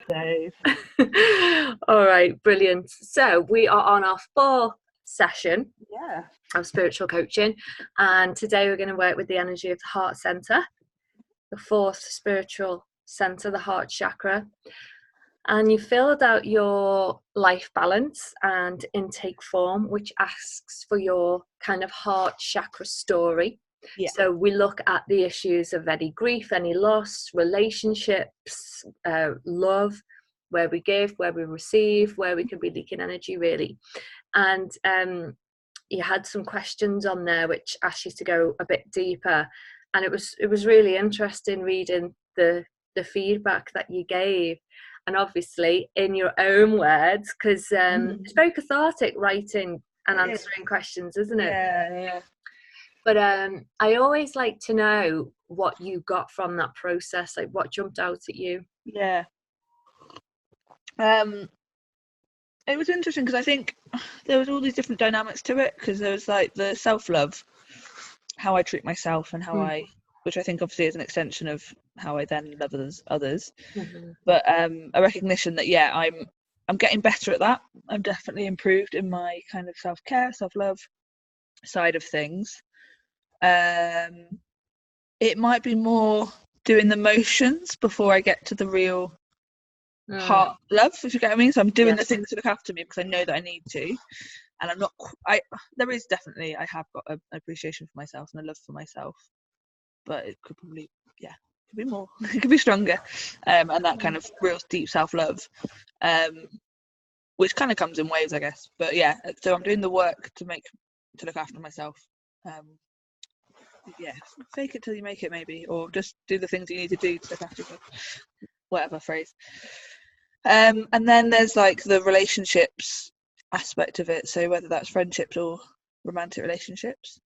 Dave. All right, brilliant. So we are on our fourth session of spiritual coaching, and today we're going to work with the energy of the heart center, the fourth spiritual center, the heart chakra. And you filled out your life balance and intake form, which asks for your kind of heart chakra story. Yeah. So we look at the issues of any grief, any loss, relationships, love, where we give, where we receive, where we can be leaking energy, really. And you had some questions on there which asked you to go a bit deeper, and it was really interesting reading the feedback that you gave, and obviously in your own words, because it's very cathartic writing and answering questions, isn't it? Yeah. But I always like to know what you got from that process, like what jumped out at you. Yeah. It was interesting because I think there was all these different dynamics to it, because there was like the self-love, how I treat myself, and how which I think obviously is an extension of how I then love others. But a recognition that I'm getting better at that. I'm definitely improved in my kind of self-care, self-love side of things. It might be more doing the motions before I get to the real heart love, if you get what I mean. So I'm doing the things to look after me because I know that I need to, and I'm not. I have got an appreciation for myself and a love for myself, but it could probably could be more. It could be stronger, and that kind of real deep self-love, which kind of comes in waves, I guess. But so I'm doing the work to look after myself. Fake it till you make it, maybe, or just do the things you need to do to look after yourself, whatever phrase. And then there's like the relationships aspect of it, so whether that's friendships or romantic relationships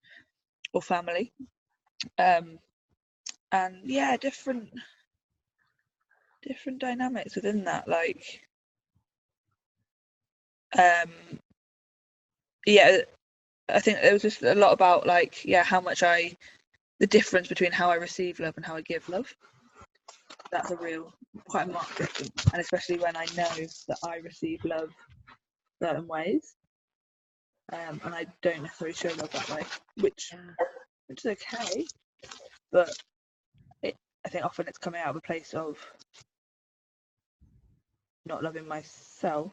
or family, and different dynamics within that, like I think there was just a lot about like how much the difference between how I receive love and how I give love. That's quite a marked difference, and especially when I know that I receive love certain ways, and I don't necessarily show love that way, which is okay, but I think often it's coming out of a place of not loving myself.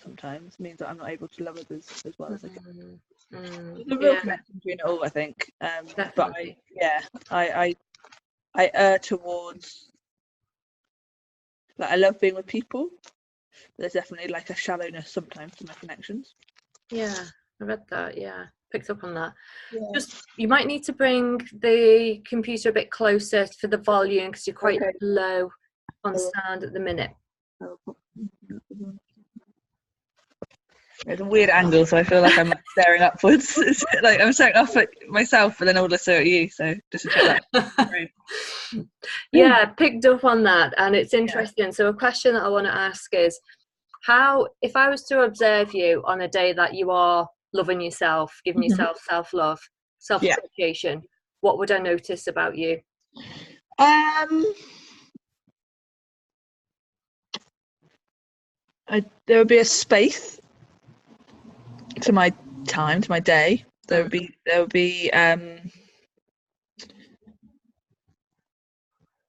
Sometimes means that I'm not able to love others as well as I can. There's a real connection between it all, I think. But I err towards, like, I love being with people. There's definitely like a shallowness sometimes to my connections. Yeah, I read that. Yeah, picked up on that. Just you might need to bring the computer a bit closer for the volume because you're quite low on sound at the minute. It's a weird angle, so I feel like I'm staring upwards. It's like I'm staring up at myself, but then also at you. So just to check that. Yeah, picked up on that, and it's interesting. So a question that I want to ask is, how, if I was to observe you on a day that you are loving yourself, giving yourself self-love, self-appreciation, what would I notice about you? There would be a space to my time, to my day. There would be I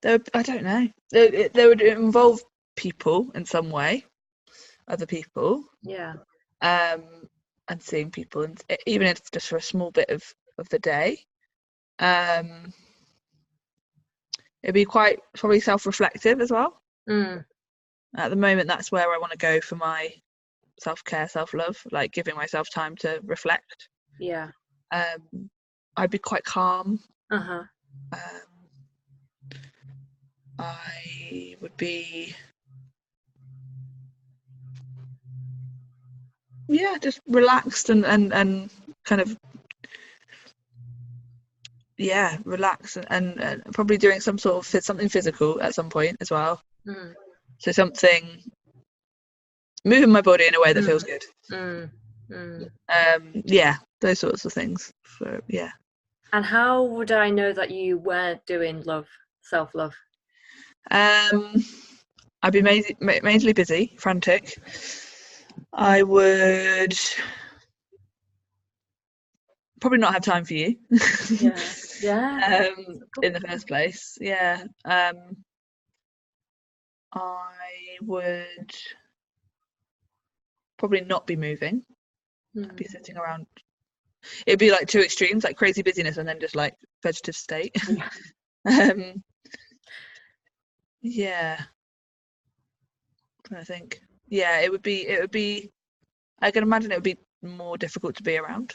don't know. There would involve people in some way, other people. Yeah. And seeing people, and even if it's just for a small bit of the day. It'd be quite probably self-reflective as well. At the moment, that's where I want to go for my self-care, self-love, like giving myself time to reflect. Yeah. I'd be quite calm. I would be just relaxed and kind of relaxed and probably doing some sort of something physical at some point as well. So something, moving my body in a way that feels good. Those sorts of things. So And how would I know that you weren't doing self-love? I'd be majorly busy, frantic. I would probably not have time for you. Yeah. In the first place. Yeah. I would probably not be moving. I'd be sitting around. It'd be like two extremes, like crazy busyness and then just like vegetative state. um yeah. I think. Yeah, it would be I can imagine it would be more difficult to be around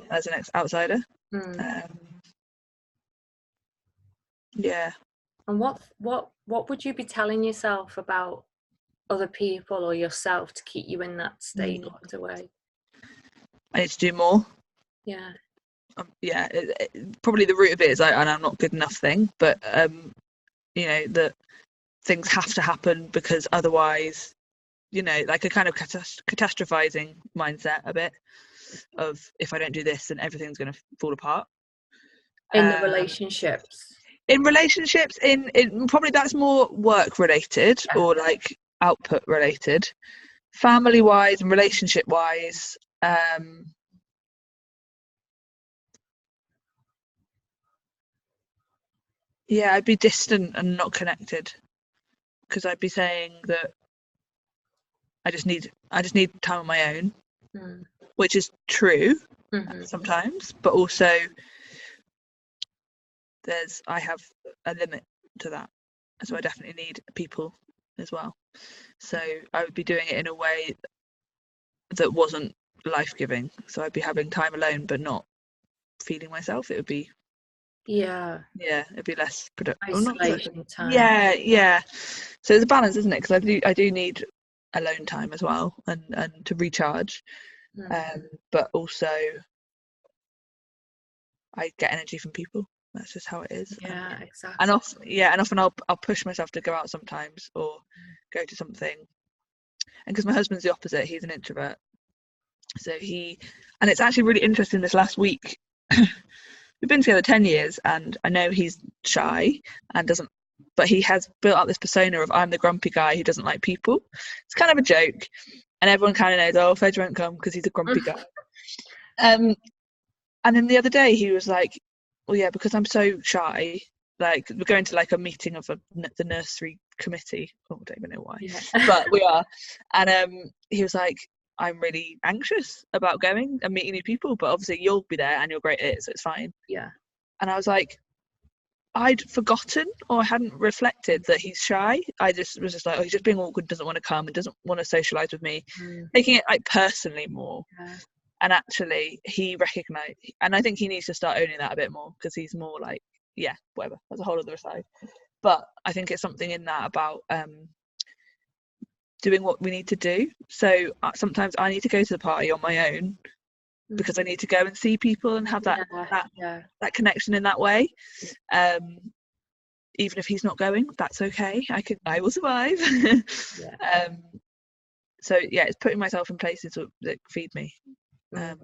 as an outsider. Yeah. And what would you be telling yourself about other people or yourself to keep you in that state locked away? I need to do more. Yeah. Yeah, probably the root of it is and I'm not good enough thing, but you know, that things have to happen because otherwise, you know, like a kind of catastrophizing mindset a bit of if I don't do this then everything's going to fall apart. In the relationships. In relationships, in probably that's more work related or like output related. Family wise and relationship wise, yeah, I'd be distant and not connected because I'd be saying that I just need time on my own, which is true sometimes, but also I have a limit to that, so I definitely need people as well. So I would be doing it in a way that wasn't life-giving. So I'd be having time alone, but not feeding myself. It would be it'd be less productive. Isolation time. Yeah. So it's a balance, isn't it? Because I do need alone time as well, and to recharge. But also I get energy from people. That's just how it is. Yeah, exactly. And often I'll push myself to go out sometimes or go to something. And because my husband's the opposite, he's an introvert. So and it's actually really interesting this last week. We've been together 10 years and I know he's shy and but he has built up this persona of I'm the grumpy guy who doesn't like people. It's kind of a joke and everyone kind of knows, oh, Fedge won't come because he's a grumpy guy. And then the other day he was like, well, yeah, because I'm so shy, like we're going to like a meeting of the nursery committee. Oh, I don't even know why, but we are. And he was like, I'm really anxious about going and meeting new people, but obviously you'll be there and you're great at it, so it's fine. Yeah. And I was like, I'd forgotten or I hadn't reflected that he's shy. I just was like, oh, he's just being awkward, doesn't want to come and doesn't want to socialise with me, taking it like personally more. And actually he recognised, and I think he needs to start owning that a bit more because he's more like, yeah, whatever, that's a whole other side. But I think it's something in that about doing what we need to do. So sometimes I need to go to the party on my own because I need to go and see people and have that connection in that way. Even if he's not going, that's okay. I will survive. So yeah, it's putting myself in places that feed me. And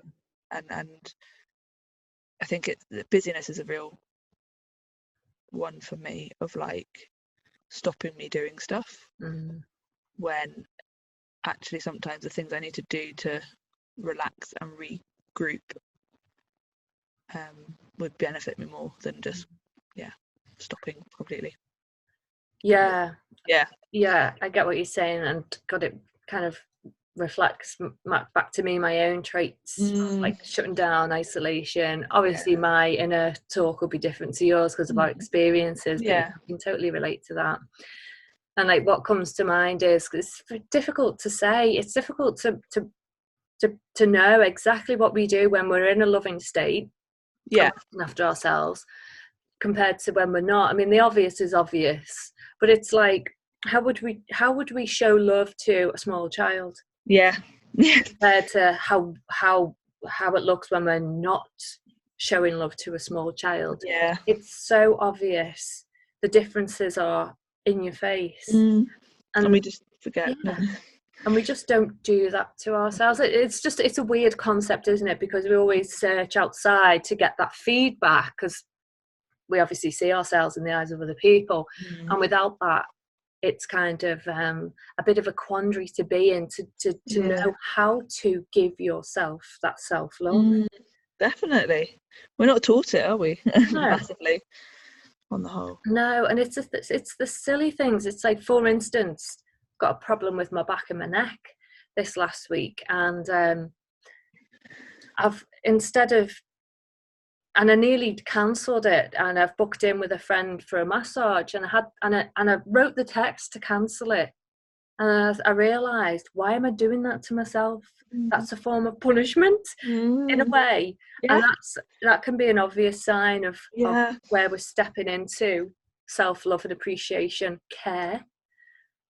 I think busyness is a real one for me of like stopping me doing stuff when actually sometimes the things I need to do to relax and regroup would benefit me more than just stopping completely. Yeah, I get what you're saying, and God, it kind of reflects back to me my own traits, like shutting down, isolation. Obviously my inner talk will be different to yours because of our experiences, but you can totally relate to that. And like what comes to mind is, it's difficult to say, it's difficult to know exactly what we do when we're in a loving state, looking after ourselves, compared to when we're not. I mean, the obvious is obvious, but it's like, how would we show love to a small child? Compared to how it looks when we're not showing love to a small child. It's so obvious. The differences are in your face, and we just forget. And we just don't do that to ourselves. It's a weird concept, isn't it? Because we always search outside to get that feedback, because we obviously see ourselves in the eyes of other people, and without that, it's kind of a bit of a quandary to be in, to know how to give yourself that self-love. Definitely. We're not taught it, are we? No. Massively, on the whole. No, and it's the silly things. It's like, for instance, got a problem with my back and my neck this last week, and I've instead of and I nearly cancelled it, and I've booked in with a friend for a massage, and I wrote the text to cancel it, and I realised, why am I doing that to myself? That's a form of punishment in a way, and that can be an obvious sign of where we're stepping into self-love and appreciation, care,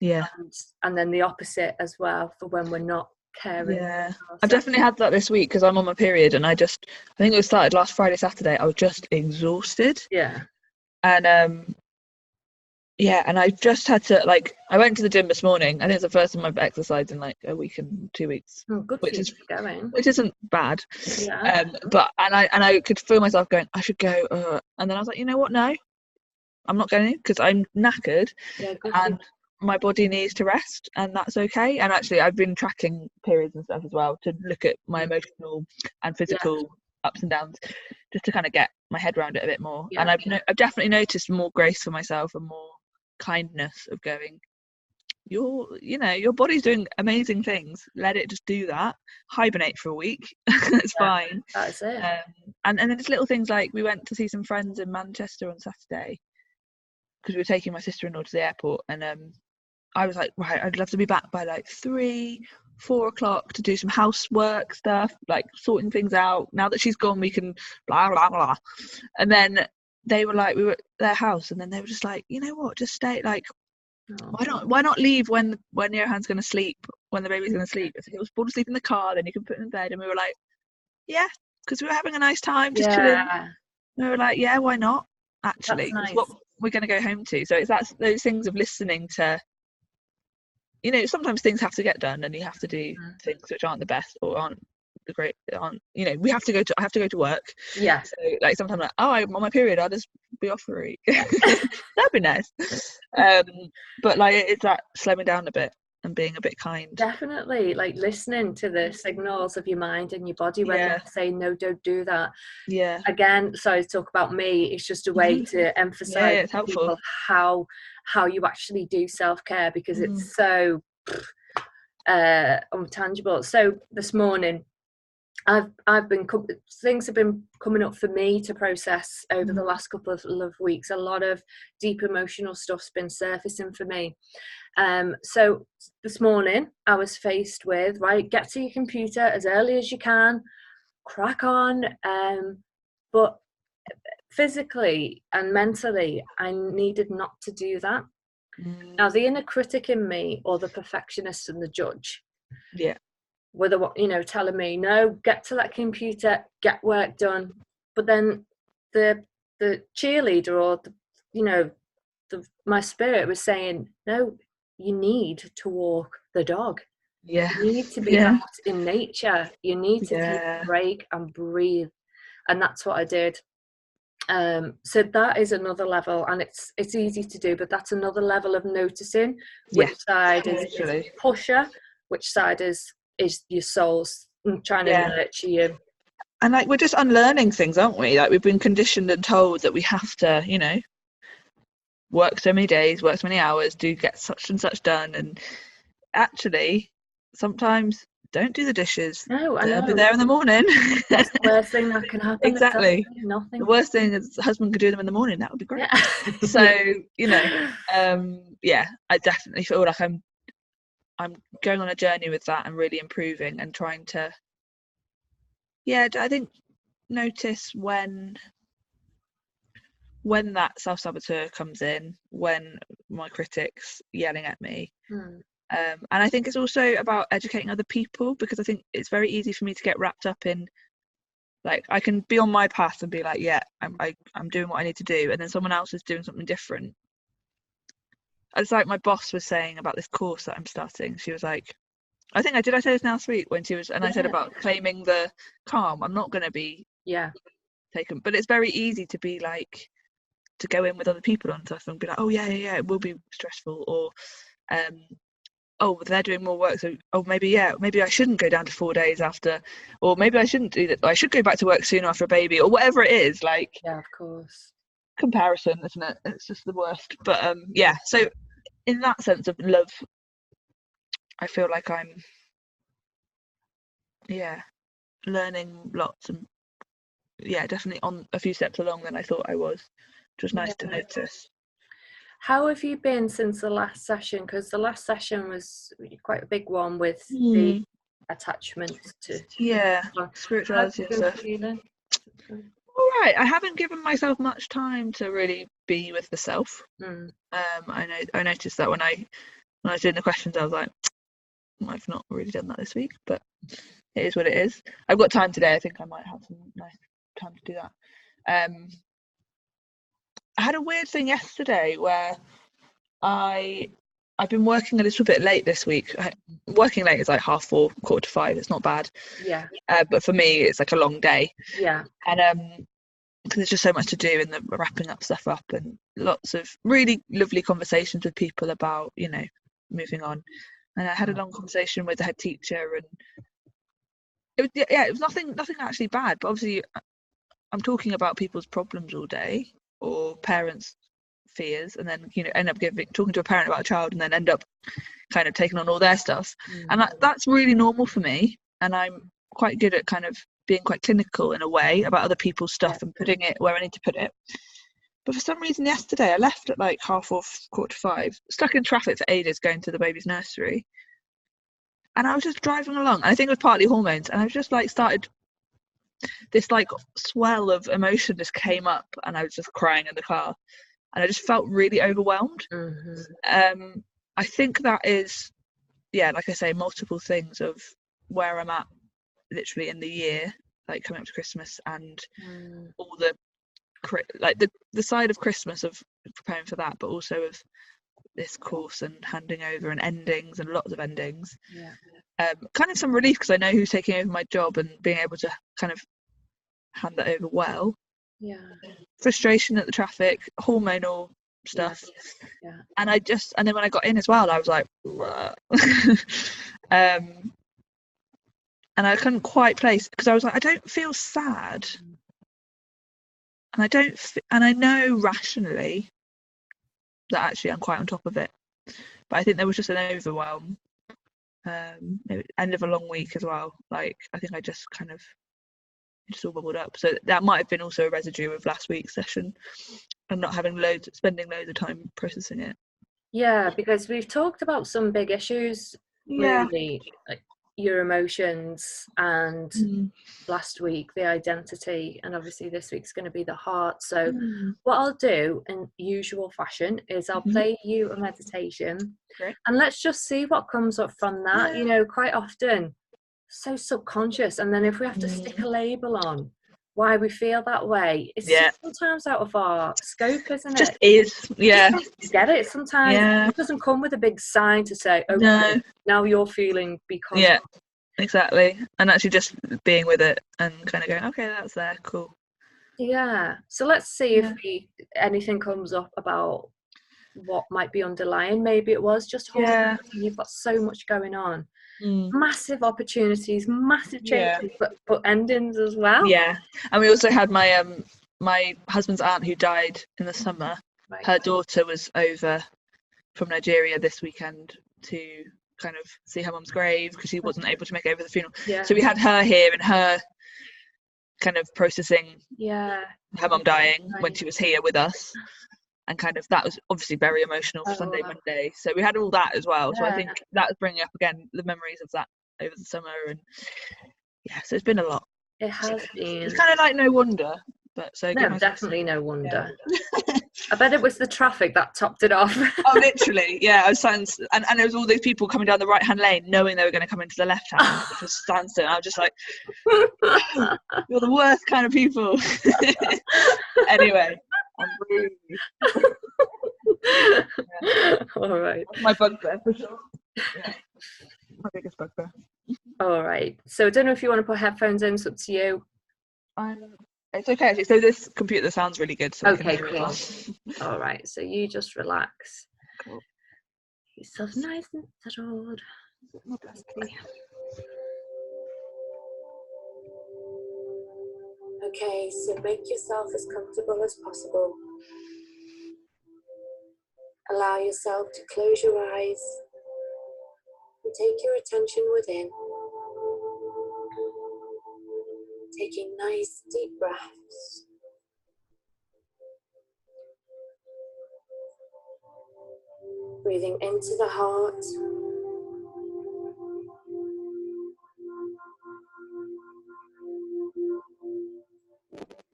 and then the opposite as well for when we're not caring. I've definitely had that this week because I'm on my period, and I think it started last Friday, Saturday. I was just exhausted, and and I just had to, like, I went to the gym this morning. I think it's the first time I've exercised in like a week and 2 weeks, which isn't bad. But I could feel myself going, I should go, and then I was like, you know what, no, I'm not going, because I'm knackered, and my body needs to rest, and that's okay. And actually, I've been tracking periods and stuff as well to look at my emotional and physical ups and downs, just to kind of get my head around it a bit more. And I've definitely noticed more grace for myself and more kindness of going, your body's doing amazing things, let it just do that, hibernate for a week. It's fine. That's it. And then it's little things like, we went to see some friends in Manchester on Saturday because we were taking my sister-in-law to the airport, and I was like, right, I'd love to be back by like 3-4 o'clock to do some housework stuff, like sorting things out. Now that she's gone, we can blah blah blah. And then they were like, we were at their house, and then they were just like, you know what, just stay, like, why not leave when Johan's going to sleep, when the baby's going to sleep. If he was born to sleep in the car, then you can put him in bed. And we were like, yeah, because we were having a nice time, just chilling. We were like, yeah, why not, actually? That's nice. What we're going to go home to. So it's those things of listening to, sometimes things have to get done, and you have to do things which aren't the best or aren't the great, I have to go to work. So like sometimes, like, I'm on my period, I'll just be off for a week. That'd be nice. But like, it's that slowing down a bit and being a bit kind. Definitely, like listening to the signals of your mind and your body when they're saying, no, don't do that. Again, sorry to talk about me, it's just a way to emphasize to people how you actually do self-care, because it's so untangible. So this morning things have been coming up for me to process over the last couple of weeks. A lot of deep emotional stuff's been surfacing for me. So this morning I was faced with, right, get to your computer as early as you can, crack on, but physically and mentally I needed not to do that. Now the inner critic in me, or the perfectionist and the judge, were telling me, no, get to that computer, get work done. But then the cheerleader, or my spirit was saying, no, you need to walk the dog. You need to be out in nature. You need to take a break and breathe. And that's what I did. So that is another level, and it's easy to do, but that's another level of noticing which side is pusher, which side is your soul's trying to nurture you. And like, we're just unlearning things, aren't we? Like, we've been conditioned and told that we have to, work so many days, work so many hours, get such and such done. And actually, sometimes don't do the dishes. No, I know. They'll be there in the morning. That's the worst thing that can happen. Exactly. Nothing. The worst thing is the husband could do them in the morning. That would be great. So, I definitely feel like I'm going on a journey with that and really improving and trying to, I think, notice when that self-saboteur comes in, when my critic's yelling at me. And I think it's also about educating other people, because I think it's very easy for me to get wrapped up in, like, I can be on my path and be like, I'm doing what I need to do, and then someone else is doing something different. It's like my boss was saying about this course that I'm starting. She was like, I say this last week when she was, and I said about claiming the calm. I'm not going to be taken, but it's very easy to be like, to go in with other people on stuff and be like, oh yeah, it will be stressful, or oh, they're doing more work, so maybe I shouldn't go down to 4 days after, or maybe I shouldn't do that, I should go back to work soon after a baby, or whatever it is. Like, yeah, of course, comparison, isn't it? It's just the worst. But yeah, so in that sense of love, I feel like I'm learning lots, and definitely on a few steps along than I thought I was, which was nice to notice. How have you been since the last session? Because the last session was quite a big one with the attachment to spirituality and stuff. All right, I haven't given myself much time to really be with the self. I noticed that when I was doing the questions, I was like, I've not really done that this week, but it is what it is. I've got time today. I think I might have some nice time to do that. I had a weird thing yesterday where I've been working a little bit late this week. Working late is like 4:30, 4:45. It's not bad. Yeah. But for me, it's like a long day. Yeah. And because there's just so much to do in the wrapping up stuff up, and lots of really lovely conversations with people about, moving on. And I had a long conversation with the head teacher, and it was nothing actually bad. But obviously, I'm talking about people's problems all day, or parents' fears, and then end up talking to a parent about a child, and then end up kind of taking on all their stuff. And that's really normal for me, and I'm quite good at kind of being quite clinical in a way about other people's stuff and putting it where I need to put it. But for some reason yesterday I left at like 4:30, 4:45, stuck in traffic for ages going to the baby's nursery, and I was just driving along, and I think it was partly hormones, and I was just like started this like swell of emotion just came up, and I was just crying in the car, and I just felt really overwhelmed. I think that is, like I say, multiple things of where I'm at literally in the year, like coming up to Christmas, and all the like the side of Christmas of preparing for that, but also of this course and handing over and endings, and lots of endings. Kind of some relief because I know who's taking over my job, and being able to kind of hand that over well. Frustration at the traffic, hormonal stuff. And then when I got in as well, I was like and I couldn't quite place, because I was like, I don't feel sad, and I know rationally that actually I'm quite on top of it, but I think there was just an overwhelm. End of a long week as well. Like, I think I just kind of all bubbled up, so that might have been also a residue of last week's session and not having spending loads of time processing it. Because we've talked about some big issues, really, like your emotions, and last week the identity, and obviously this week's going to be the heart. So what I'll do in usual fashion is I'll play you a meditation, and let's just see what comes up from that. Quite often so subconscious, and then if we have to stick a label on why we feel that way, it's sometimes out of our scope, isn't it? Just is. Get it sometimes. It doesn't come with a big sign to say, okay, now you're feeling because exactly. And actually just being with it and kind of going, okay, that's there, cool. So let's see if anything comes up about what might be underlying. Maybe it was just hormones, and you've got so much going on. Massive opportunities, massive changes, but endings as well. And we also had my my husband's aunt who died in the summer. Her daughter was over from Nigeria this weekend to kind of see her mum's grave, because she wasn't able to make it over the funeral. So we had her here, and her kind of processing her mum dying when she was here with us. And kind of that was obviously very emotional for Sunday, Monday. So we had all that as well. So I think that was bringing up again the memories of that over the summer. And so it's been a lot. It has been. It's kind of like no wonder. But so no, definitely no wonder. I bet it was the traffic that topped it off. Oh, literally, I was and there was all these people coming down the right-hand lane, knowing they were going to come into the left-hand, which was standstill. I was just like, you're the worst kind of people. Anyway. I'm rude. All right. My bugbear for sure. My biggest bugbear. All right. So I don't know if you want to put headphones in. It's up to you. It's okay, actually. So this computer sounds really good, so I can Okay, hear it cool. as well. All right, so you just relax. Cool. Keep yourself nice and settled. My best key. Okay, so make yourself as comfortable as possible. Allow yourself to close your eyes and take your attention within. Taking nice deep breaths. Breathing into the heart.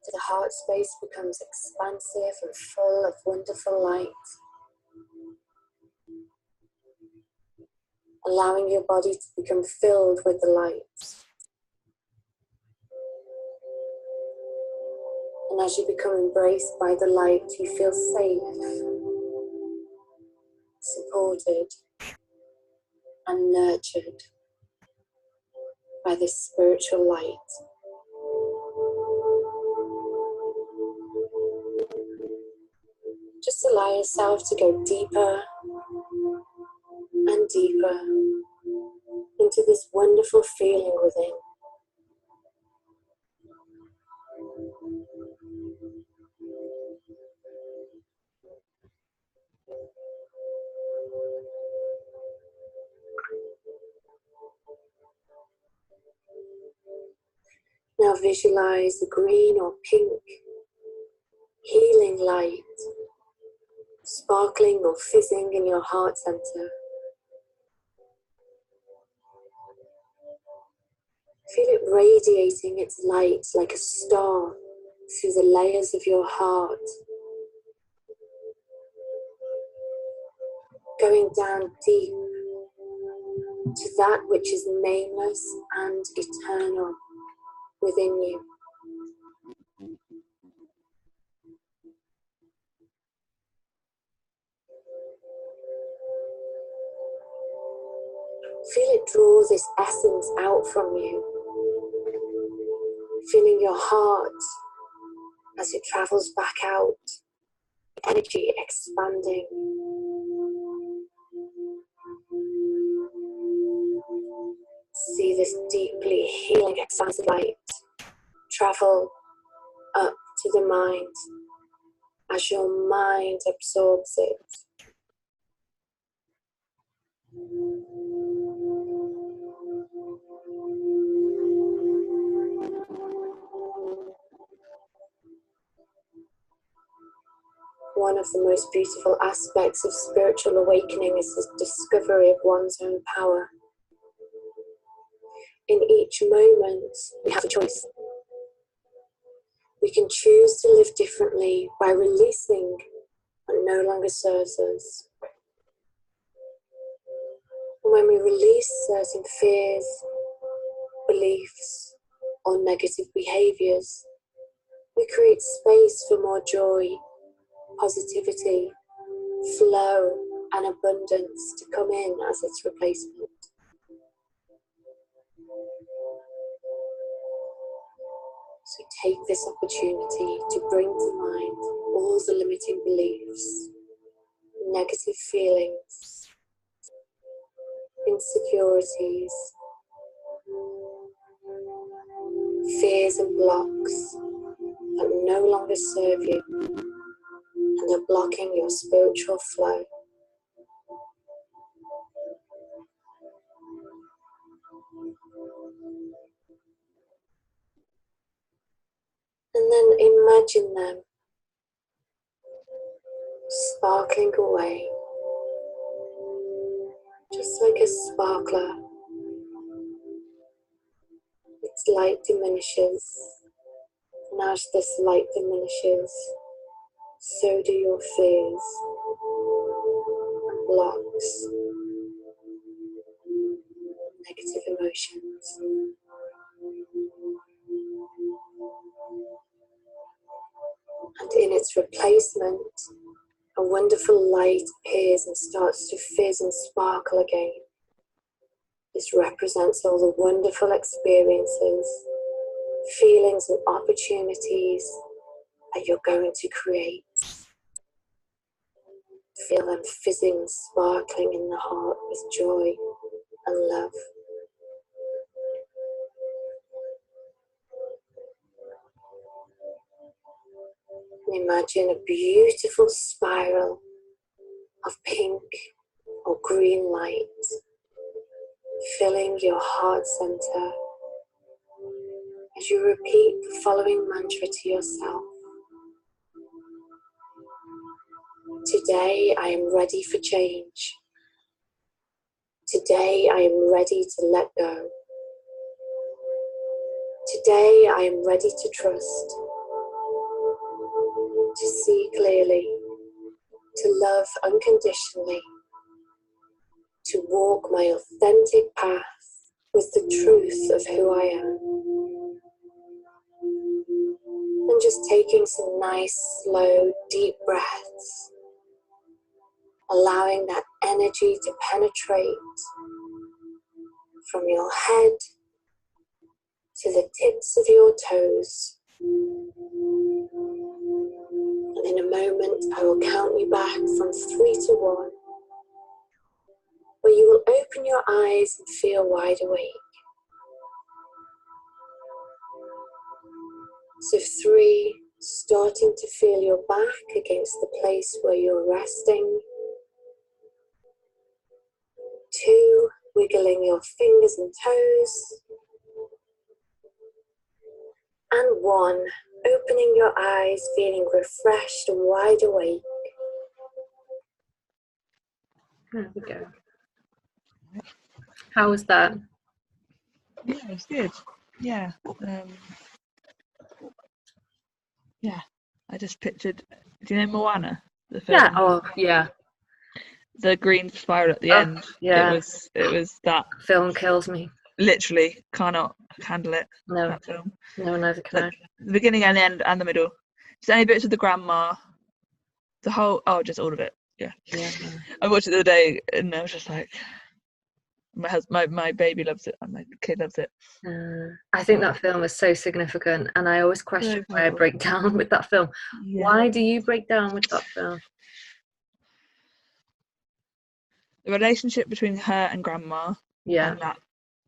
So the heart space becomes expansive and full of wonderful light. Allowing your body to become filled with the light. And as you become embraced by the light, you feel safe, supported, and nurtured by this spiritual light. Just allow yourself to go deeper and deeper into this wonderful feeling within. Now visualize the green or pink healing light sparkling or fizzing in your heart center. Feel it radiating its light like a star through the layers of your heart, going down deep to that which is nameless and eternal within you. Feel it draw this essence out from you, feeling your heart as it travels back out, energy expanding. See this deeply healing, expansive light travel up to the mind as your mind absorbs it. One of the most beautiful aspects of spiritual awakening is the discovery of one's own power. In each moment, we have a choice. We can choose to live differently by releasing what no longer serves us. And when we release certain fears, beliefs, or negative behaviors, we create space for more joy, positivity, flow, and abundance to come in as its replacement. So take this opportunity to bring to mind all the limiting beliefs, negative feelings, insecurities, fears and blocks that no longer serve you and are blocking your spiritual flow. And then imagine them sparkling away, just like a sparkler. Its light diminishes, and as this light diminishes, so do your fears and blocks, negative emotions. And in its replacement, a wonderful light appears and starts to fizz and sparkle again. This represents all the wonderful experiences feelings and opportunities that you're going to create. Feel them fizzing, sparkling in the heart with joy and love. And imagine a beautiful spiral of pink or green light filling your heart center as you repeat the following mantra to yourself. Today I am ready for change. Today I am ready to let go. Today I am ready to trust, to see clearly, to love unconditionally, to walk my authentic path with the truth of who I am. And just taking some nice, slow, deep breaths, allowing that energy to penetrate from your head to the tips of your toes. And in a moment, I will count you back from 3 to 1, where you will open your eyes and feel wide awake. So 3, starting to feel your back against the place where you're resting. 2, wiggling your fingers and toes. And 1, opening your eyes, feeling refreshed and wide awake. There we go. How was that? Yeah, it's good. Yeah. Yeah. I just pictured, do you know Moana? The film? Yeah. Oh, yeah. The green spiral at the Oh, end. yeah. It was that. Film kills me. Literally cannot handle it. No. That film. No, neither can I. The beginning and the end and the middle. Just any bits of the grandma. The whole, just all of it. Yeah. Yeah. I watched it the other day and I was just like, my baby loves it and my kid loves it. I think that film is so significant, and I always question why I break down with that film. Yeah. Why do you break down with that film? The relationship between her and grandma. Yeah. And that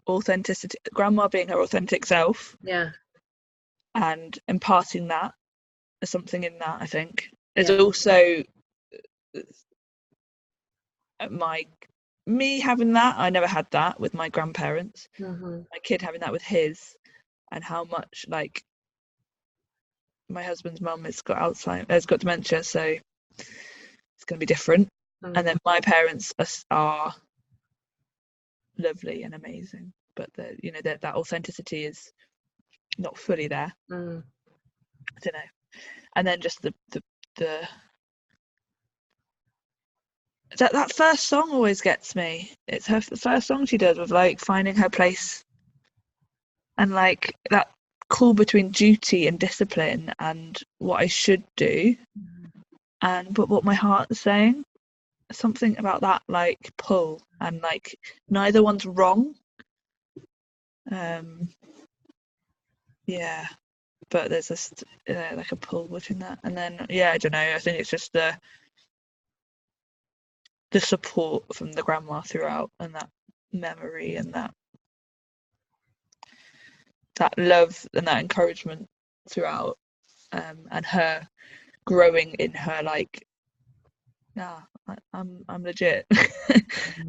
authenticity, grandma being her authentic self. Yeah. And imparting that. There's something in that, I think. There's also me having that. I never had that with my grandparents. Mm-hmm. My kid having that with his, and how much, like, my husband's mum has got Alzheimer's, has got dementia, so it's going to be different. Mm-hmm. And then my parents are lovely and amazing, but that authenticity is not fully there. I don't know. And then just that first song always gets me. It's the first song she does with, like, finding her place, and like that call between duty and discipline and what I should do, but what my heart is saying. Something about that, like, pull, and like neither one's wrong. Yeah, but there's just like a pull between that, and then I don't know. I think it's just the support from the grandma throughout, and that memory, and that love and that encouragement throughout, and her growing in her, like, I'm legit.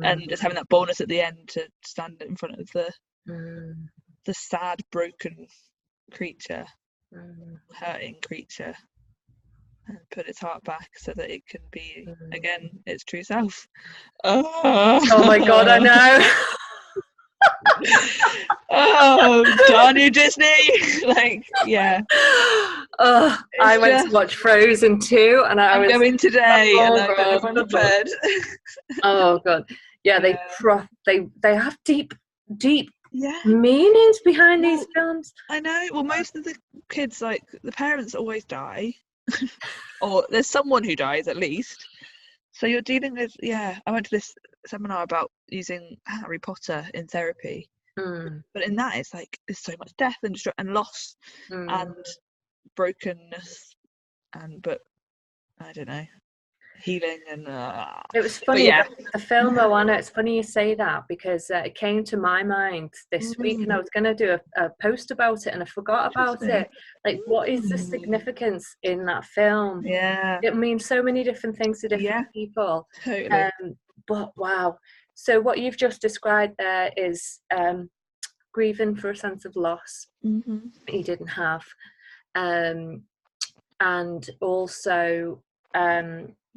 And just having that boldness at the end to stand in front of the sad, broken creature, hurting creature, and put its heart back so that it can be again its true self. Oh my god, I know. Oh, darn you, Disney! Like, yeah. I went to watch Frozen 2, and I'm going today, and I'm going to the bed. Oh god, yeah. They have deep meanings behind these films. I know. Well, most of the kids, like, the parents always die, or there's someone who dies at least. So you're dealing with, I went to this seminar about using Harry Potter in therapy, But in that, it's like there's so much death and loss and brokenness, but I don't know, healing and It was but funny, yeah. the film Moana, it's funny you say that, because it came to my mind this week, and I was going to do a post about it and I forgot about it. Like, what is the significance in that film? Yeah, it means so many different things to different people. totally. But wow, so what you've just described there is grieving for a sense of loss that you didn't have, and also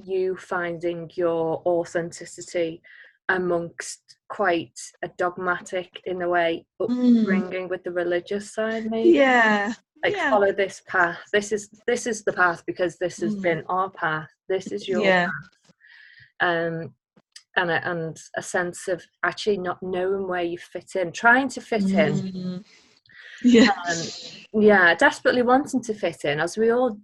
you finding your authenticity amongst quite a dogmatic, in a way, upbringing with the religious side, maybe. Follow this path, this is the path because this has been our path, this is your path. And a sense of actually not knowing where you fit in, trying to fit in. Desperately wanting to fit in, as we all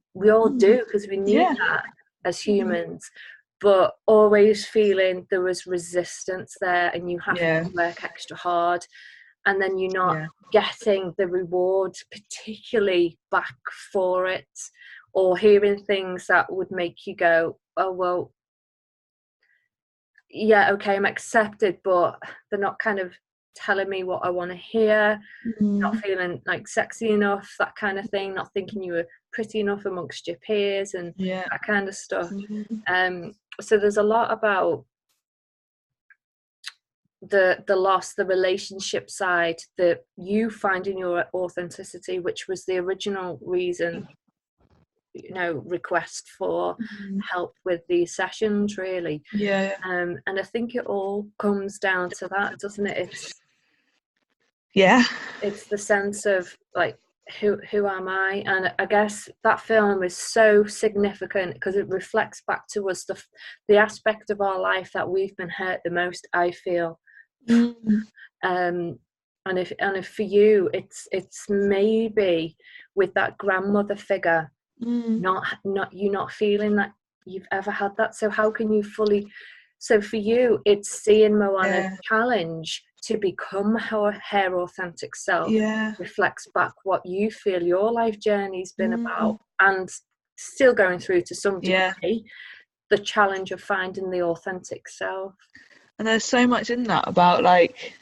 do, because we need that as humans, but always feeling there was resistance there, and you have to work extra hard, and then you're not getting the reward particularly back for it, or hearing things that would make you go, oh well, yeah, okay, I'm accepted, but they're not kind of telling me what I want to hear, not feeling like sexy enough, that kind of thing, not thinking you were pretty enough amongst your peers and that kind of stuff. So there's a lot about the loss, the relationship side, the you finding your authenticity, which was the original reason, request for help with these sessions, really. And I think it all comes down to that, doesn't it? It's the sense of like, who am I? And I guess that film is so significant because it reflects back to us the aspect of our life that we've been hurt the most, I feel. And if for you it's maybe with that grandmother figure, not feeling that you've ever had that. So how can you fully, so for you it's seeing Moana's challenge to become her authentic self reflects back what you feel your life journey's been about, and still going through to some degree the challenge of finding the authentic self. And there's so much in that about like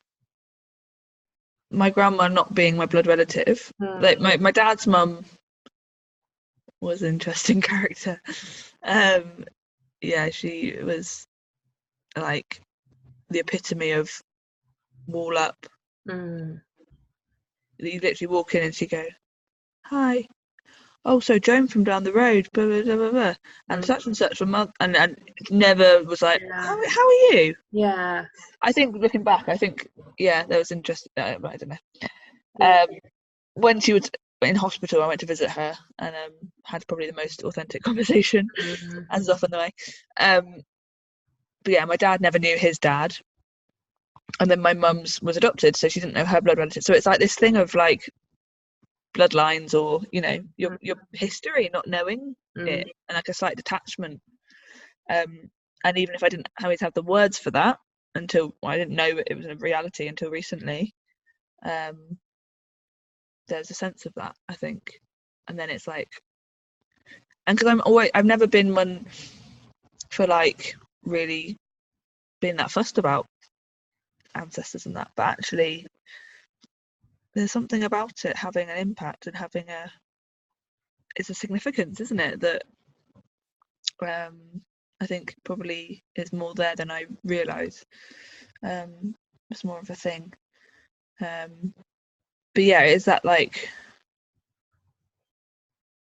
my grandma not being my blood relative. Like my dad's mum was an interesting character. She was like the epitome of wall up. You literally walk in and she go, hi, oh, so Joan from down the road, blah, blah, blah, blah, blah. And such and such from and never was like, how are you? I think looking back, there was interesting. I don't know. When she was in hospital, I went to visit her and had probably the most authentic conversation, as is often the way. But yeah, my dad never knew his dad, and then my mum's was adopted, so she didn't know her blood relative. So it's like this thing of like bloodlines, or your history, not knowing it, and like a slight detachment. And even if I didn't always have the words for that until I didn't know it was a reality until recently, there's a sense of that, I think. And then it's like, and because I've never been one for like really being that fussed about ancestors and that, but actually there's something about it having an impact and having it's a significance, isn't it, that I think probably is more there than I realise. It's more of a thing. But yeah, is that like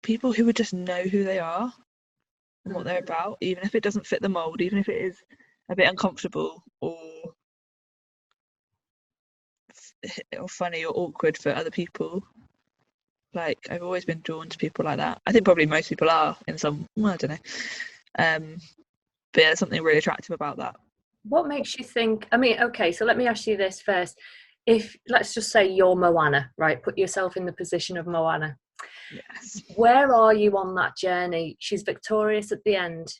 people who would just know who they are and what they're about, even if it doesn't fit the mold, even if it is a bit uncomfortable or funny or awkward for other people. Like, I've always been drawn to people like that. I think probably most people are in some, well, I don't know. But yeah, there's something really attractive about that. What makes you think, I mean, okay, so let me ask you this first. If, let's just say you're Moana, right? Put yourself in the position of Moana. Yes. Where are you on that journey? She's victorious at the end.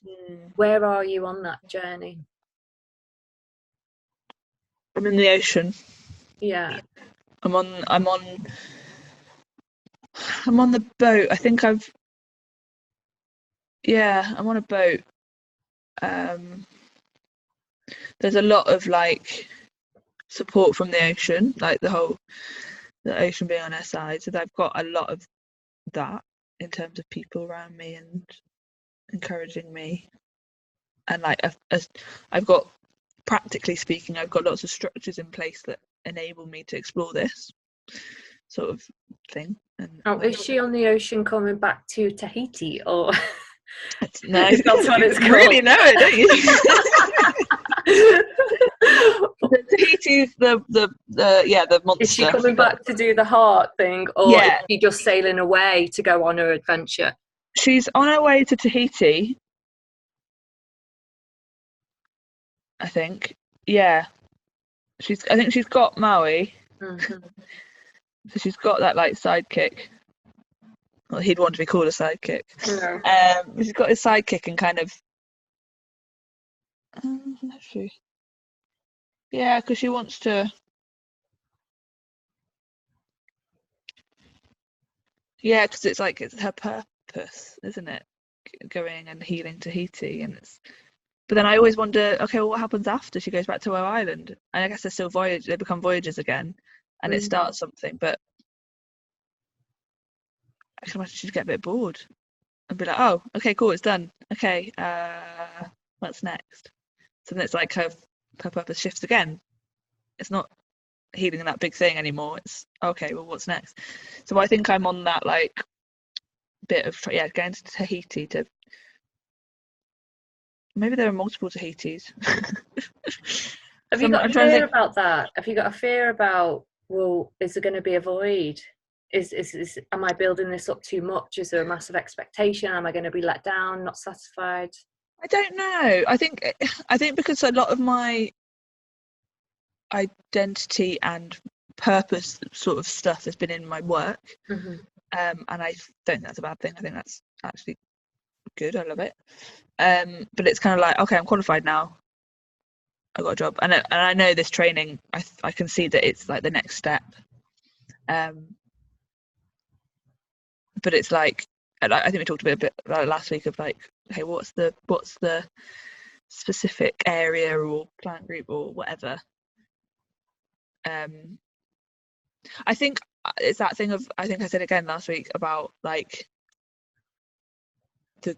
Where are you on that journey? I'm in the ocean. Yeah. I'm on the boat. I think I'm on a boat. There's a lot of like support from the ocean, like the ocean being on our side. So I've got a lot of that in terms of people around me and encouraging me. And like I've got, practically speaking, I've got lots of structures in place that enable me to explore this sort of thing. And Is she on the ocean coming back to Tahiti, or no, is that what it's called? Really know it, don't you? Tahiti's the monster. Is she coming back to do the heart thing, or is she just sailing away to go on her adventure? She's on her way to Tahiti, I think. Yeah, I think she's got Maui. Mm-hmm. So she's got that like sidekick. Well, he'd want to be called a sidekick. Yeah. She's got his sidekick and kind of. Let's see. Yeah, because she wants to. Yeah, because it's like it's her purpose, isn't it? Going and healing Tahiti, and it's. But then I always wonder, okay, well, what happens after she goes back to her island? And I guess they're still they become voyagers again, and it starts something. But I can imagine she'd get a bit bored and be like, oh, okay, cool, it's done. Okay, what's next? So then it's like her purpose shifts again. It's not healing that big thing anymore. It's okay, well, what's next? So I think I'm on that like bit of going to Tahiti to. Maybe there are multiple Tahitis. Have you got a fear about that? Have you got a fear about, well, is there going to be a void? Am I building this up too much? Is there a massive expectation? Am I going to be let down, not satisfied? I don't know. I think because a lot of my identity and purpose sort of stuff has been in my work, and I don't think that's a bad thing. I think that's actually good. I love it. But it's kind of like, okay, I'm qualified now. I got a job, and I know this training. I can see that it's like the next step. But it's like, I think we talked a bit about last week of like, okay, what's the specific area or client group or whatever. I think it's that thing of, I think I said again last week about like the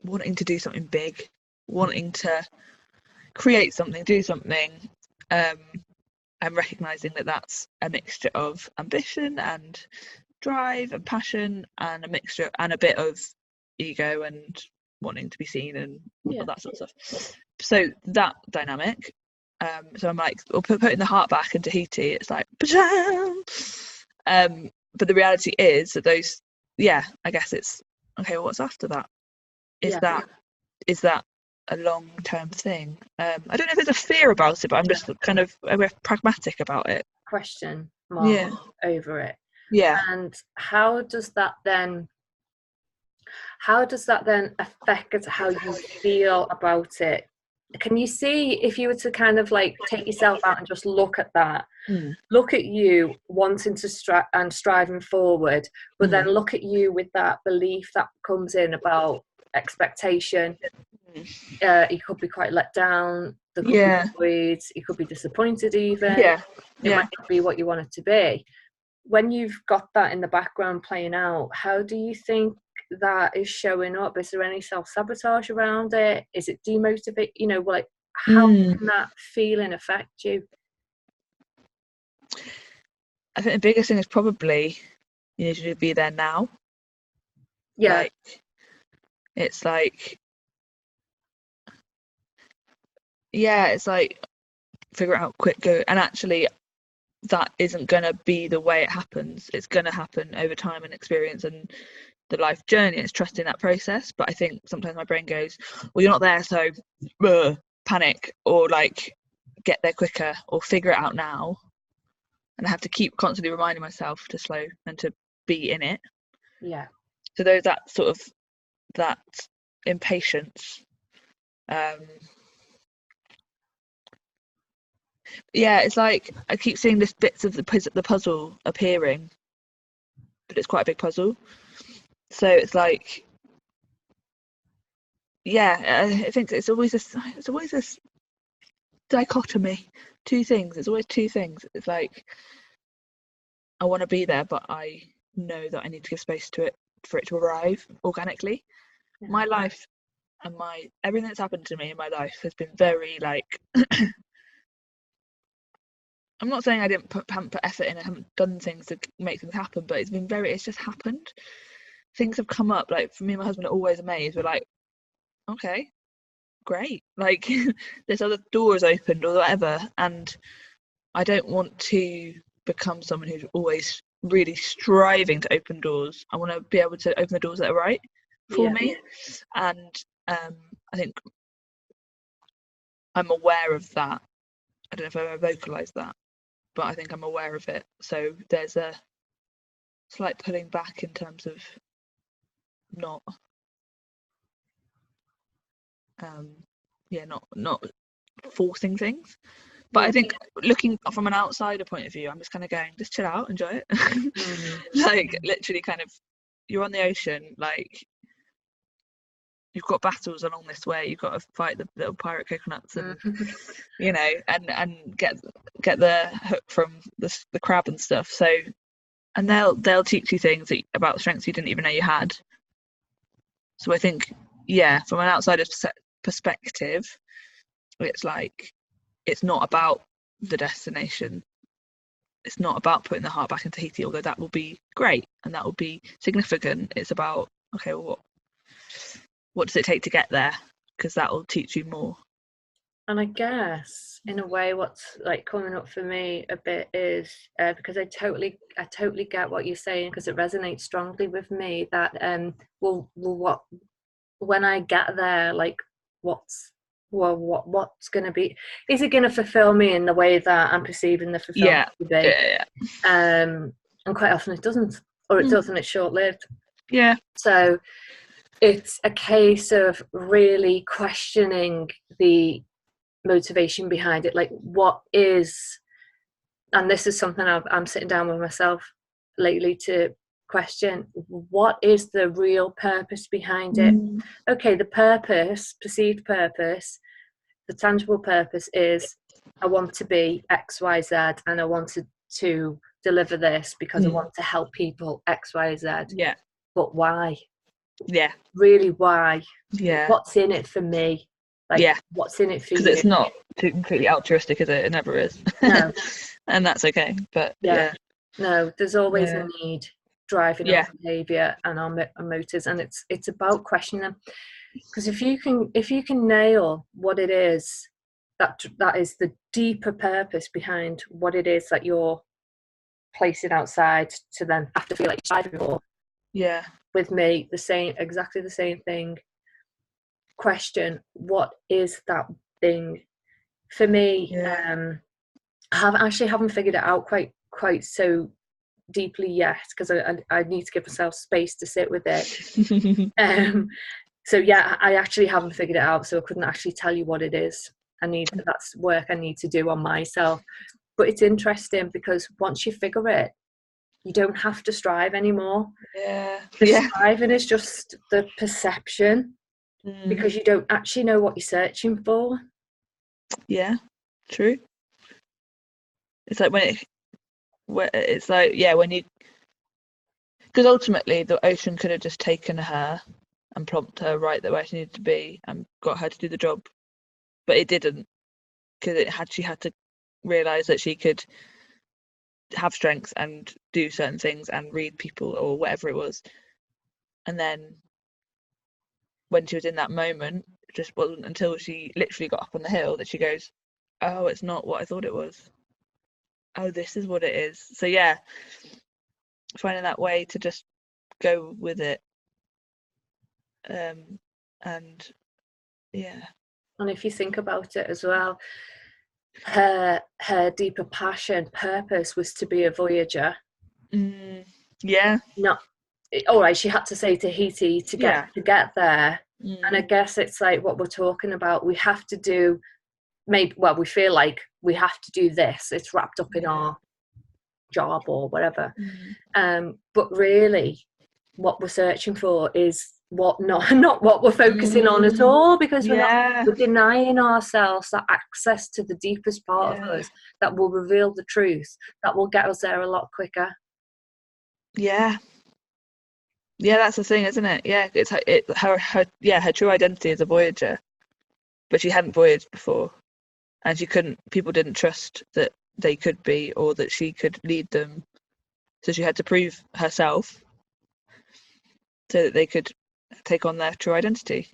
wanting to do something big, wanting to create something, do something, and recognizing that that's a mixture of ambition and drive and passion and a mixture and a bit of ego and wanting to be seen and all that sort of stuff. So that dynamic. So I'm like, putting the heart back into Tahiti, it's like, but the reality is that those, I guess it's okay. Well, what's after that? Is that a long-term thing? I don't know if there's a fear about it, but I'm just kind of pragmatic about it. Question mark over it. Yeah. And how does that then affect how you feel about it? Can you see, if you were to kind of like take yourself out and just look at that, look at you wanting to striving forward, but then look at you with that belief that comes in about expectation. You could be quite let down. There could be voids. You could be disappointed even. It might not be what you want it to be. When you've got that in the background playing out, how do you think that is showing up? Is there any self-sabotage around it? Is it demotivate? Like, how can that feeling affect you? I think the biggest thing is probably you need to be there now. Yeah. Like, it's like, it's like figure it out quick, go. And actually that isn't going to be the way it happens. It's going to happen over time and experience and the life journey. It's trusting that process. But I think sometimes my brain goes, well, you're not there, so panic, or like get there quicker, or figure it out now. And I have to keep constantly reminding myself to slow and to be in it. Yeah. So there's that sort of that impatience. Yeah, it's like I keep seeing this bits of the puzzle appearing, but it's quite a big puzzle. So it's like, yeah, I think it's always this dichotomy, two things. It's always two things. It's like I want to be there, but I know that I need to give space to it for it to arrive organically. Yeah. My life and everything that's happened to me in my life has been very like. I'm not saying I haven't put effort in, I haven't done things to make things happen, but it's just happened. Things have come up. Like for me and my husband are always amazed. We're like, okay, great. Like there's other doors opened or whatever, and I don't want to become someone who's always really striving to open doors. I want to be able to open the doors that are right for me, and I think I'm aware of that. I don't know if I ever vocalised that, but I think I'm aware of it. So there's a slight pulling back in terms of not not forcing things. But I think looking from an outsider point of view, I'm just kind of going, just chill out, enjoy it. Like literally kind of, you're on the ocean, like you've got battles along this way, you've got to fight the little pirate coconuts and you know, and get the hook from the crab and stuff. So, and they'll teach you things about strengths you didn't even know you had. So I think, yeah, from an outsider's perspective, it's like, it's not about the destination. It's not about putting the heart back into Tahiti, although that will be great and that will be significant. It's about, okay, well, what does it take to get there? Because that will teach you more. And I guess in a way what's like coming up for me a bit is because I totally get what you're saying, because it resonates strongly with me that well what when I get there, like what's going to be, is it going to fulfill me in the way that I'm perceiving the fulfillment to be? And quite often it doesn't, or it does and it's short-lived. So it's a case of really questioning the motivation behind it, like what is, and this is something I'm sitting down with myself lately to question, what is the real purpose behind it? Okay, the purpose, perceived purpose, the tangible purpose is I want to be XYZ and I wanted to deliver this because I want to help people XYZ. But why? Really, why? What's in it for me? Like, what's in it for you? Because it's not completely altruistic, is it? It never is. No. And that's okay. But no, there's always a need driving our behaviour and our motives, and it's about questioning them. Because if you can nail what it is, that is the deeper purpose behind what it is that you're placing outside to then have to feel like you're striving for. With me, exactly the same thing. Question, what is that thing for me? I haven't figured it out quite so deeply yet, because I need to give myself space to sit with it. So I actually haven't figured it out, so I couldn't actually tell you what it is. That's work I need to do on myself. But it's interesting because once you figure it, you don't have to strive anymore. Striving is just the perception, because you don't actually know what you're searching for. True. It's like when you, because ultimately the ocean could have just taken her and plonked her right where she needed to be and got her to do the job, but it didn't, because she had to realize that she could have strengths and do certain things and read people or whatever it was. And then when she was in that moment, it just wasn't until she literally got up on the hill that she goes, oh, it's not what I thought it was. Oh, this is what it is. So finding that way to just go with it. And if you think about it as well, her deeper passion, purpose was to be a voyager. Not, all right, she had to say Tahiti to get there. And I guess it's like what we're talking about. We have to do maybe, well, we feel like we have to do this, it's wrapped up in our job or whatever. But really what we're searching for is not what we're focusing on at all, because we're denying ourselves that access to the deepest part of us that will reveal the truth, that will get us there a lot quicker. That's the thing, isn't it? It's her true identity is a voyager, but she hadn't voyaged before, and people didn't trust that they could be, or that she could lead them, so she had to prove herself so that they could take on their true identity.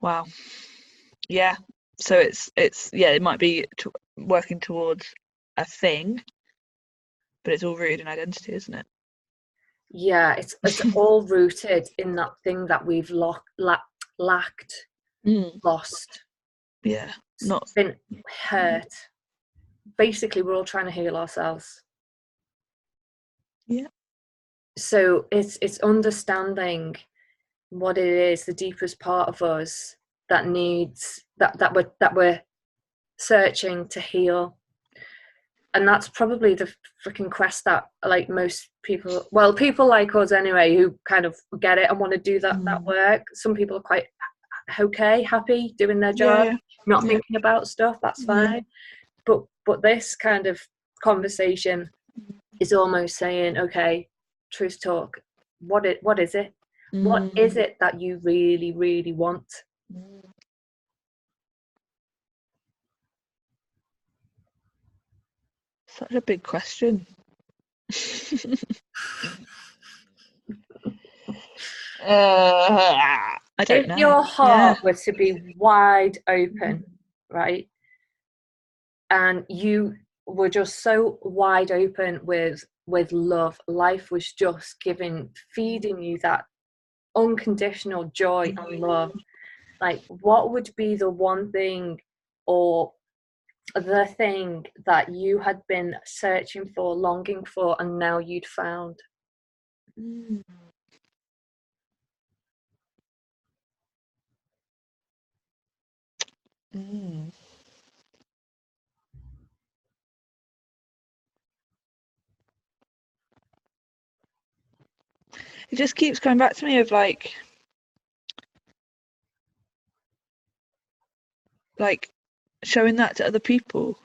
Wow. So it's it might be working towards a thing, but it's all rooted in identity, isn't it? It's all rooted in that thing that we've lacked, lost, not been hurt. Basically, we're all trying to heal ourselves. So it's understanding what it is, the deepest part of us that needs that we're searching to heal. And that's probably the freaking quest that, like, most people, well, people like us anyway, who kind of get it and want to do that work. Some people are quite happy doing their job, not thinking about stuff. That's fine. But this kind of conversation is almost saying, okay, truth talk. What is it? What is it that you really, really want? Such a big question. I don't know. If your heart were to be wide open, right, and you were just so wide open with love, life was just feeding you that unconditional joy and love, like, what would be the one thing or the thing that you had been searching for, longing for, and now you'd found? It just keeps coming back to me of like showing that to other people.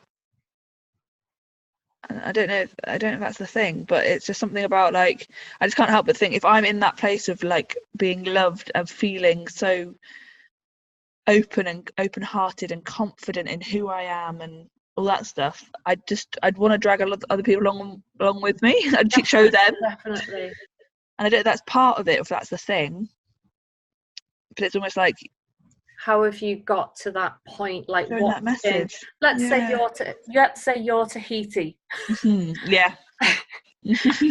And I don't know if that's the thing, but it's just something about, like, I just can't help but think, if I'm in that place of like being loved and feeling so open-hearted and confident in who I am and all that stuff, I'd want to drag a lot of other people along with me. I'd show them. Definitely. And I don't know if that's part of it, or if that's the thing, but it's almost like, how have you got to that point? Like, what that message? Let's say you're Tahiti.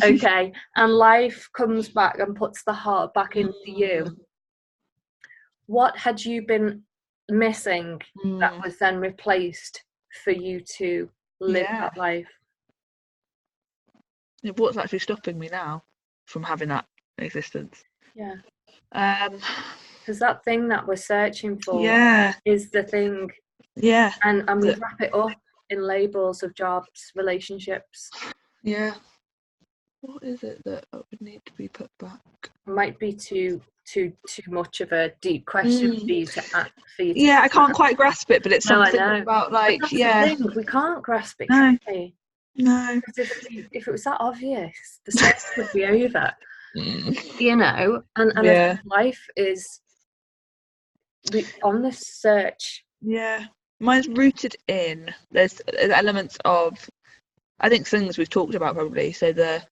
Okay, and life comes back and puts the heart back into you. What had you been missing that was then replaced for you to live that life? What's actually stopping me now from having that existence? Because that thing that we're searching for is the thing. And we wrap it up in labels of jobs, relationships. What is it that would need to be put back? It might be too much of a deep question for you to I can't quite grasp it, but it's something about, like, but that's the thing, we can't grasp it. No. Because if it was that obvious, the search would be over. You know, and I think life is on this search. Mine's rooted in, there's elements of, I think, things we've talked about probably, so the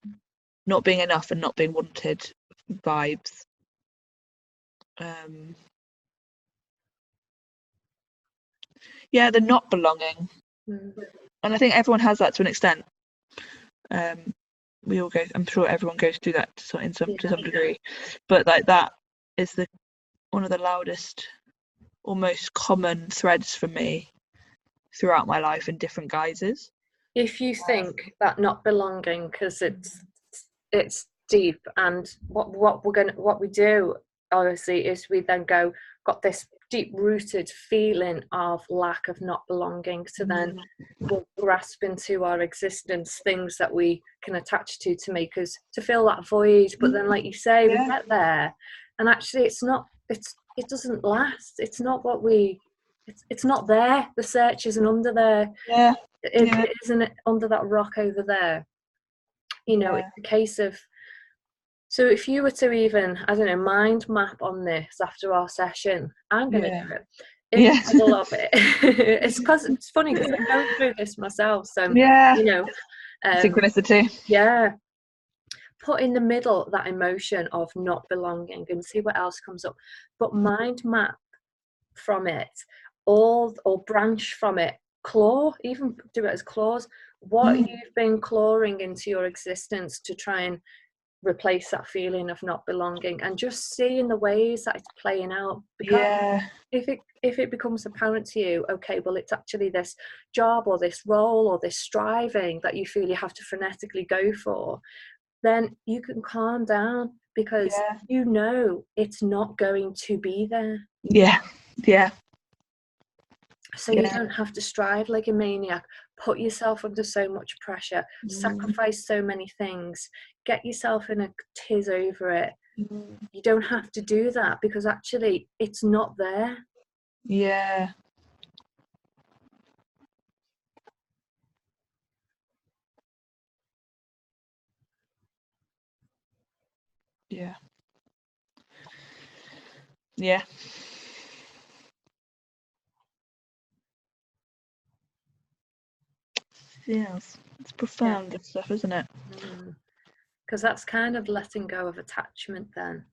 not being enough and not being wanted vibes, the not belonging, and I think everyone has that to an extent. We all go, I'm sure everyone goes through that to some degree, but like that is one of the loudest or most common threads for me throughout my life in different guises. If you think that not belonging, because it's deep, and what we do obviously is we then got this deep rooted feeling of lack of not belonging. So then we'll grasp into our existence things that we can attach to make us to fill that void. But then, like you say, we get there, and actually it doesn't last. It's not what we it's not there. The search isn't under there. It isn't under that rock over there. You know, it's a case of, so if you were to even, I don't know, mind map on this after our session, I'm going to do it. In the middle of it. It's funny because I'm going through this myself. So, you know. Synchronicity. Yeah. Put in the middle that emotion of not belonging and see what else comes up. But mind map from it, or branch from it, claw, even do it as claws. What you've been clawing into your existence to try and replace that feeling of not belonging, and just seeing the ways that it's playing out. Because if it becomes apparent to you, okay, well, it's actually this job or this role or this striving that you feel you have to frenetically go for, then you can calm down, because you know it's not going to be there. So you don't have to strive like a maniac, put yourself under so much pressure, sacrifice so many things, get yourself in a tiz over it. You don't have to do that, because actually it's not there. Yeah. Yes, it's profound, this stuff, isn't it? Because that's kind of letting go of attachment then.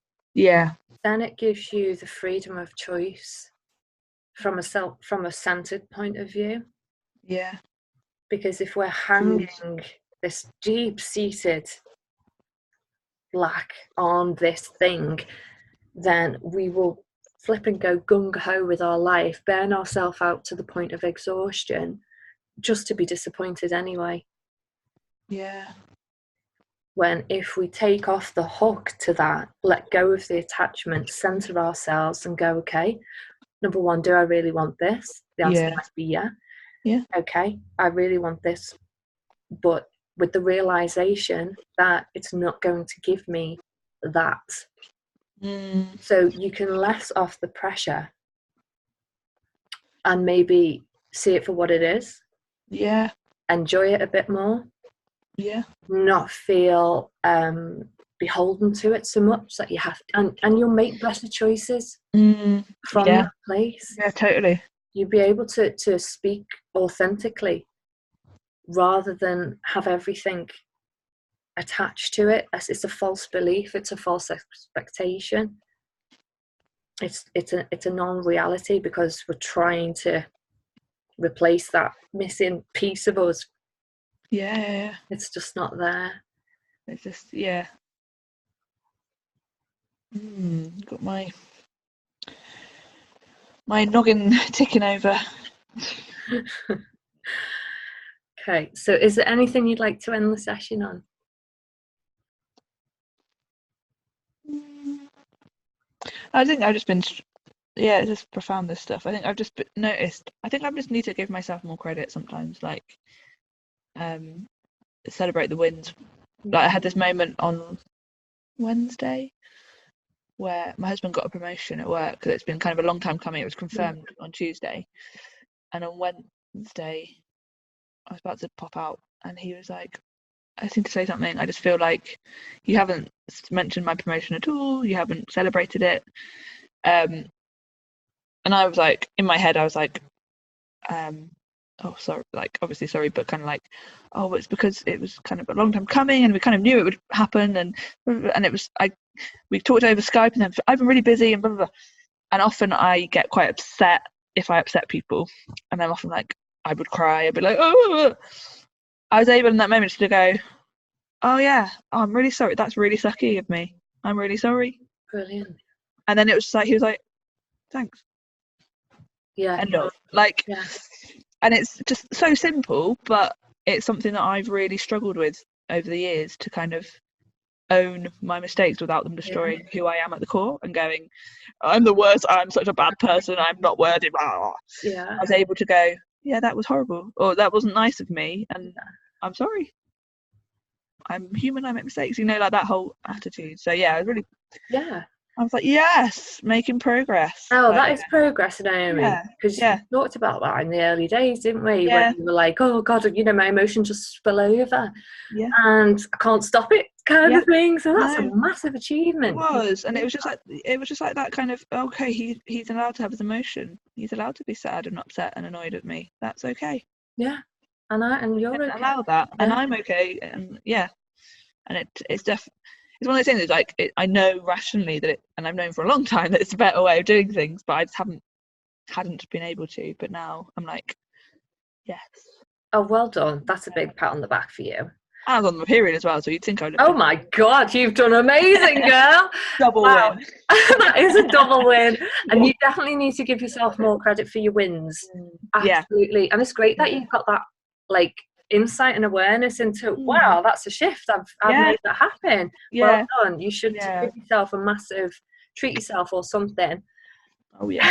Then it gives you the freedom of choice from a centered point of view. Because if we're hanging this deep-seated lack on this thing, then we will flip and go gung-ho with our life, burn ourselves out to the point of exhaustion, just to be disappointed anyway. When if we take off the hook to that, let go of the attachment, center ourselves and go, okay, number one, do I really want this? The answer might be yeah. Okay, I really want this, but with the realization that it's not going to give me that. So you can let off the pressure and maybe see it for what it is. Enjoy it a bit more. Not feel beholden to it so much that you have to, and you'll make better choices from that place. Totally. You'll be able to speak authentically rather than have everything attached to it. It's a false belief, it's a false expectation, it's a non-reality, because we're trying to replace that missing piece of us. It's just not there. It's just got my noggin ticking over. Okay, so is there anything you'd like to end the session on? I think I've just been it's just profound, this stuff. I think I've just noticed, I think I just need to give myself more credit sometimes, like celebrate the wins. Like I had this moment on Wednesday where my husband got a promotion at work, because it's been kind of a long time coming. It was confirmed on Tuesday, and on Wednesday I was about to pop out and he was like, I just need to say something. I just feel like you haven't mentioned my promotion at all. You haven't celebrated it. And I was like, in my head, I was like, oh, sorry, like, obviously sorry, but kind of like, oh, it's because it was kind of a long time coming and we kind of knew it would happen. And it was, we talked over Skype, and then I've been really busy and blah, blah, blah. And often I get quite upset if I upset people. And I'm often like, I would cry. I'd be like, oh. I was able in that moment to go, oh yeah, I'm really sorry. That's really sucky of me. I'm really sorry. Brilliant. And then it was like, he was like, thanks. Yeah. And like, and it's just so simple, but it's something that I've really struggled with over the years, to kind of own my mistakes without them destroying who I am at the core and going, I'm the worst, I'm such a bad person, I'm not worthy, blah, blah, blah. Yeah. I was able to go, yeah, that was horrible, or that wasn't nice of me, and I'm sorry. I'm human, I make mistakes, you know, like that whole attitude. So yeah, I was really, I was like, yes, making progress. Oh, But, that is progress, Naomi. Because yeah. we talked about that in the early days, didn't we? Yeah. When we were like, oh God, you know, my emotions just spill over. Yeah. And I can't stop it, kind of thing. So that's a massive achievement. It was, and it was just like that kind of, okay, he's allowed to have his emotion. He's allowed to be sad and upset and annoyed at me. That's okay. Yeah. And you're okay. Allow that, and I'm okay, and and it's one of those things. It's like I know rationally that and I've known for a long time that it's a better way of doing things, but I just hadn't been able to. But now I'm like, yes. Oh, well done. That's a big pat on the back for you. I was on my period as well, so you'd think I'd. Oh my God, you've done amazing, girl. Double win. That is a double win. And you definitely need to give yourself more credit for your wins. Absolutely. And it's great that you've got that like insight and awareness into, wow, that's a shift. I've made that happen. Well done. You should give yourself a massive treat yourself or something. Oh yeah.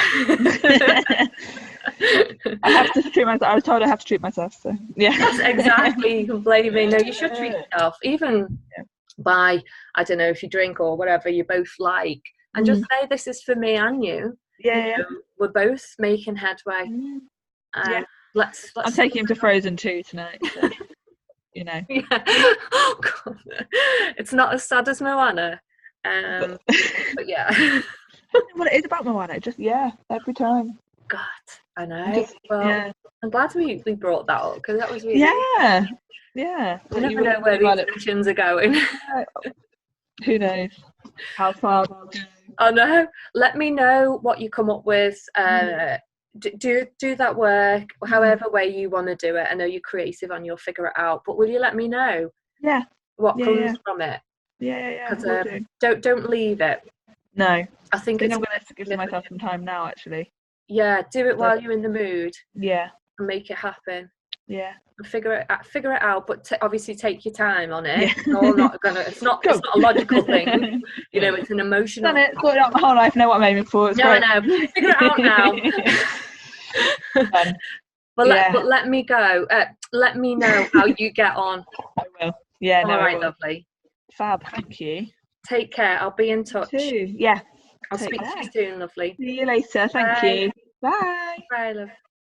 I have to treat myself. I was told I have to treat myself, so yeah. Yes, exactly. You can blame me. No, you should treat yourself, even by, I don't know, if you drink or whatever you both like, and just say, this is for me and you. You know, we're both making headway. Let's I'm taking him to Frozen 2 tonight, so, you know. Oh God. It's not as sad as Moana, but yeah. Well, it is about Moana. Just every time. God, I know. I'm glad we brought that up, because that was really yeah. I never know where these sessions are going. Who knows how far they'll go. I know. Let me know what you come up with. Do that work however way you want to do it. I know you're creative and you'll figure it out, but will you let me know what comes from it? Because don't leave it. No, I think I'm going to give myself some time now, actually. Do it while you're in the mood. And make it happen. And figure it out, but obviously take your time on it. It's not a logical thing. You know, it's an emotional. Done it. Thought it out my whole life. Know what I'm aiming for. I know. Figure it out now. But let me go. Let me know how you get on. I will. Yeah. All right, lovely. Fab. Thank you. Take care. I'll be in touch. Yeah. I'll speak to you soon, lovely. See you later. Thank you. Bye. Bye, love.